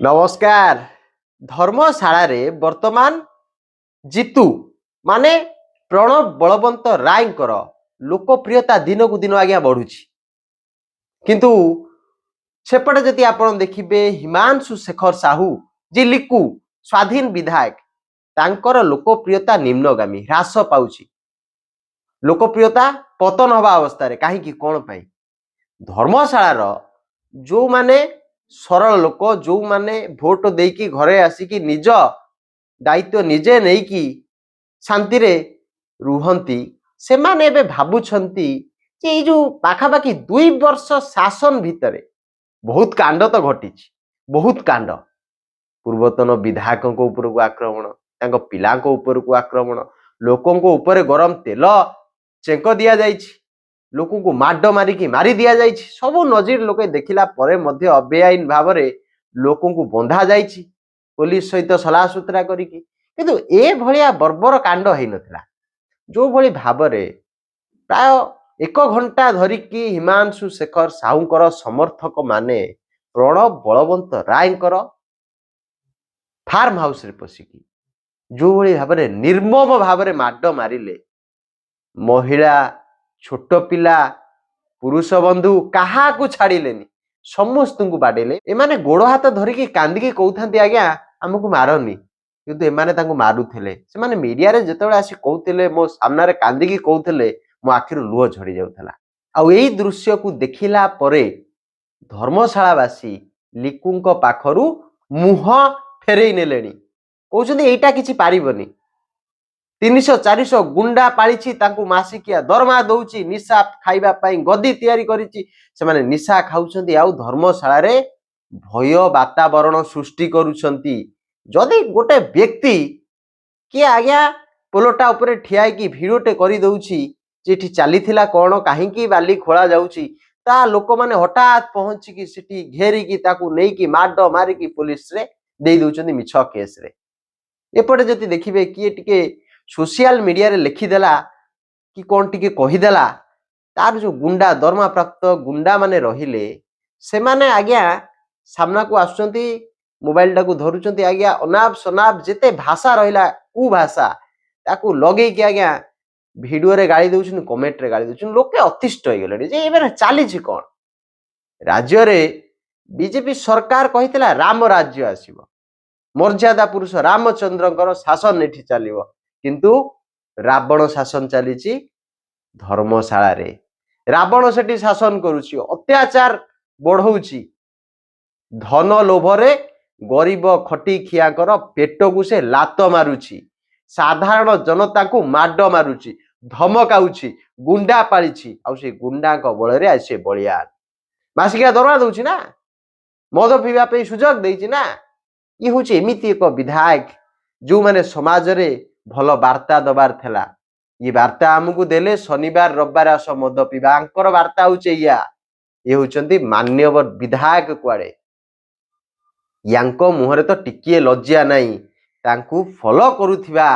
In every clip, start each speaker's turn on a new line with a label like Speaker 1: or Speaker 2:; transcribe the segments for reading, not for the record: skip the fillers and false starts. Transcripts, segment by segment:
Speaker 1: नमस्कार। धर्मशाला रे वर्तमान जीतू माने प्रणव बलवंत राय लोकप्रियता दिन को दिन आज्ञा बढ़ुची किंतु सेपटे जदि आपण देखिबे हिमांशु शेखर साहू जी लिकु स्वाधीन विधायक तांकर लोकप्रियता निम्नगामी ह्रास पाउची लोकप्रियता पतन हवा अवस्था रे काहे की कोन पाई धर्मशाला जो माने सरल लोक जो माने भोट देकी घरे आसिकी निज दायित्व निजे नेकी शांति रे रुहंती से माने एबे भाबुछंती जे ए जो पाखापाखि 2 वर्ष शासन भितरे बहुत कांड तो घटी बहुत कांड पूर्वतन विधायकों ऊपर को आक्रमण तांको पिलांको ऊपर को आक्रमण लोकों को ऊपर गरम तेल चेक दिया जाइछि लोकों को माड मारिकी मारी दिया जाइछि सब नजीर लोक देखिला परे मध्य अबेआईन भाव में लोकों को बंधा जाइछि पुलिस सहित सलाह सुतरा करिकी किंतु ए भलिया बर्बर कांड हेई नथिला जो भली भाव में प्राय 1 घंटा धरिकी हिमांशु शेखर साहूंकर समर्थक माने प्रणव बलवंत रायंकर फार्म हाउस रे पशिकी जो भली भाव में निर्मम भाव में माड मारिले महिला छोट पिला पुरुष बंधु क्या छाड़िलेनी समस्त को बाडेले एमाने गोड़ हाथ धरिकी कांदिकी कहते आज्ञा आमको मारनी किंतु एमाने तांको मारुथिले सेमाने मीडिया रे जेतेबेले आसी कहते मो सामने कांदिकी कहते मो आखिर लुह झड़ी जाउथला आउ एई दृश्य को देखिला परे धर्मशालावासी लिकुंक पाखरु मुह फेरेई नेलेनी कहउछन्ती एटा किछि पारिबनी 300-400 गुंडा पालिछि तांकु मासिकिया दरमा दउछि निशा खाइबा पई गदी तयारी करिछि सेमाने निशा खाउछन्ती आउ धर्मशाला रे भय वातावरण सृष्टि करूछन्ती जदि गोटे व्यक्ति कि आज्ञा पोलोटा ऊपर ठिया की भिडियोटे करि दउछि जेठी चलीथिला कोन काहेकि बाली खोला जाउछि ता लोक माने हठात पहुंची की सिटी घेरी की ताकू नै की माड मारी की पुलिस रे देई दउछन्ती मिछ केस रे एपटे जति देखिबे कि टिके सोशल मीडिया रे लिखिदेला कि कौन टिके कहीदेला तार जो गुंडा दरमा प्राप्त गुंडा माने रहिले से माने आज्ञा सामना को आसुचंती मोबाइल टाकू धरुचंती आज्ञा अनाप शनाप जेते भाषा रहिला कु भाषा ताकू लगे कि आज्ञा वीडियो रे गाली दउछन कमेंट रे गाली दउछन लोके अतिष्ठ हो गेले जे एबे चाली छि कोन राज्य रे बीजेपी सरकार कहितला राम राज्य आसीबो मर्यादा पुरुष रामचंद्रकर शासन एठी चलिबो किंतु रावण शासन चली धर्मशाला रे रावण सेठी शासन करुची अत्याचार बढ़ौची धन लोभरे गरीब खटी खियाकर पेट को से लात मारुची साधारण जनता को माड मारुची धमकाउची गुंडा पालिची आ से गुंडा बल रे से बलियान मासिकिया दरमा दउची ना मद पीवा पे सुजोग देइची ना ये हूँ एमती एक विधायक जो माने समाज रे भल वार्ता दबार थेला ये वार्ता आमको देले शनिवार रविवार आस मद पीवा आंकर वार्ता होचे ये होचंती मान्यवर विधायक कुआड़े यांको मुहरे तो टिकिए लज्जा नहीं तांकू फॉलो करुथिबा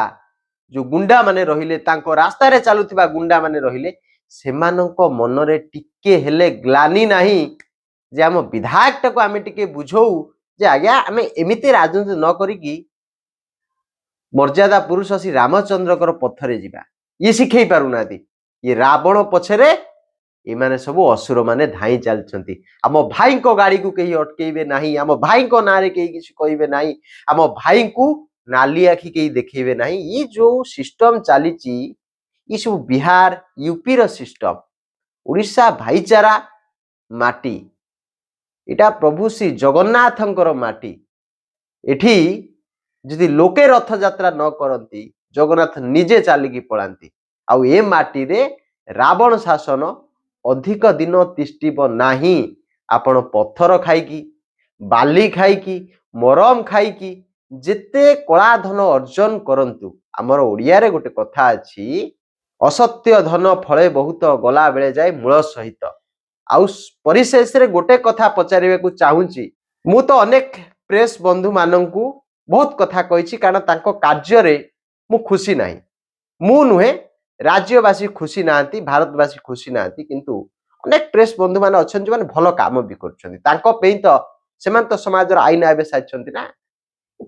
Speaker 1: जो गुंडा माने रहिले तांको रास्ता रे चालुथिबा गुंडा माने रहिले सेमानंको मनरे टिके हेले ग्लानी नहीं जे आम विधायक टाको आमे टिके बुझौ जे आज्ञा आमे एमिति राजनीति न करिकी मर्यादा पुरुष श्री रामचंद्रकर पथरे जिबा ये शिखई पारुना ये रावण पछरे एमाने सब असुर माने धाई चलछंती आम भाई को गाड़ी को कहीं अटकेबे नहीं आम भाई को नारे कहीं किसी कहबे नहीं आम भाई को नाली आखि कहीं देखेबे नहीं ये जो सिस्टम चलीची ये सब बिहार यूपी रो सिस्टम उड़ीसा भाईचारा माटी इटा प्रभु श्री जगन्नाथंकर माटी एठी जदि लोके रथ यात्रा न करती जगन्नाथ निजे चलिकी पलांती आउ ए माटी रे रावण शासन अधिक दिन तिष्टिब नाही आपण पत्थर खाईकी बाली खाईकी मरम खाईकी जेते कला धन अर्जन करंतु आमर ओडिया रे गोटे कथा अछि असत्य धन फले बहुत गला बेले जाए मूल सहित आउ परिशेष रे गोटे कथा पचारिबे को चाहूची मु तो अनेक प्रेस बंधु माननकू बहुत कथा कही कारण तांको कार्य रे मु खुशी नाही मु नुहे राज्यवासी खुशी नांती भारतवासी खुशी नांती किंतु अनेक प्रेस बंधु माने अछन जे माने भलो काम भी करछन तांको पेई तो ସେମାନେ ତ ସମାଜର ଆଇନ ଏବେ ସାଜିଛନ୍ତି ନା।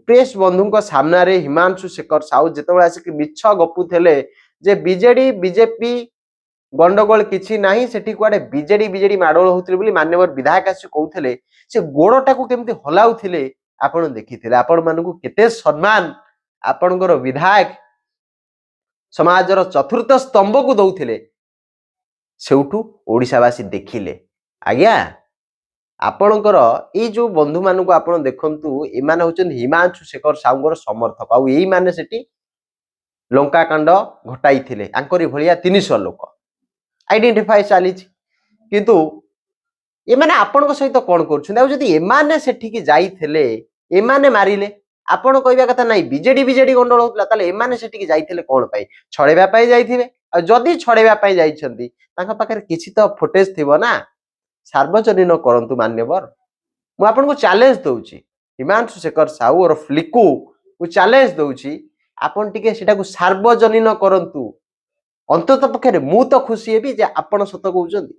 Speaker 1: ପ୍ରେସ ବନ୍ଧୁଙ୍କ ସାମ୍ନାରେ ହିମାଂଶୁ ଶେଖର ସାହୁ ଯେତେବେଳେ ଆସିକି ମିଛ ଗପୁଥିଲେ ଯେ ବିଜେଡି ବିଜେପି ଗଣ୍ଡଗୋଳ କିଛି ନାହିଁ, ସେଠି କୁଆଡେ ବିଜେଡି ମାଡୋଳ ହଉଥିଲେ ବୋଲି ମାନ୍ୟବର ବିଧାୟକ ଆସି କହୁଥିଲେ, ସେ ଗୋଡଟାକୁ କେମିତି ହଲାଉଥିଲେ ଆପଣ ଦେଖିଥିଲେ। ଆପଣ ମାନଙ୍କୁ କେତେ ସମ୍ମାନ ଆପଣଙ୍କର ବିଧାୟକ ସମାଜର ଚତୁର୍ଥ ସ୍ତମ୍ଭକୁ ଦଉଥିଲେ, ସେଉଠୁ ଓଡ଼ିଶାବାସୀ ଦେଖିଲେ। ଆଜ୍ଞା ଆପଣଙ୍କର ଏଇ ଯୋଉ ବନ୍ଧୁ ମାନଙ୍କୁ ଆପଣ ଦେଖନ୍ତୁ, ଏମାନେ ହଉଛନ୍ତି ହିମାଂଶୁ ଶେଖର ସାହୁଙ୍କର ସମର୍ଥକ, ଆଉ ଏଇମାନେ ସେଠି ଲଙ୍କାକାଣ୍ଡ ଘଟାଇଥିଲେ। ତାଙ୍କରି ଭଳିଆ 300 ଲୋକ ଆଇଡେଣ୍ଟିଫାଏ ଚାଲିଛି। କିନ୍ତୁ ଏମାନେ ଆପଣଙ୍କ ସହିତ କଣ କରୁଛନ୍ତି? ଆଉ ଯଦି ଏମାନେ ସେଠିକି ଯାଇଥିଲେ, ଏମାନେ ମାରିଲେ, ଆପଣ କହିବା କଥା ନାହିଁ ବିଜେଡି ଗଣ୍ଡଗୋଳ ହଉଥିଲା, ତାହେଲେ ଏମାନେ ସେଠିକି ଯାଇଥିଲେ କଣ ପାଇଁ? ଛଡେଇବା ପାଇଁ ଯାଇଥିବେ। ଆଉ ଯଦି ଛଡେଇବା ପାଇଁ ଯାଇଛନ୍ତି, ତାଙ୍କ ପାଖରେ କିଛି ତ ଫୁଟେଜ ଥିବ ନା। ସାର୍ବଜନୀନ କରନ୍ତୁ ମାନ୍ୟବର। ମୁଁ ଆପଣଙ୍କୁ ଚ୍ୟାଲେଞ୍ଜ ଦଉଛି, ହିମାଂଶୁ ଶେଖର ସାହୁ ଓରଫ ଲିକୁ ମୁଁ ଚ୍ୟାଲେଞ୍ଜ ଦଉଛି, ଆପଣ ଟିକେ ସେଟାକୁ ସାର୍ବଜନୀନ କରନ୍ତୁ। ଅନ୍ତତଃ ପକ୍ଷରେ ମୁଁ ତ ଖୁସି ହେବି ଯେ ଆପଣ ସତ କହୁଛନ୍ତି।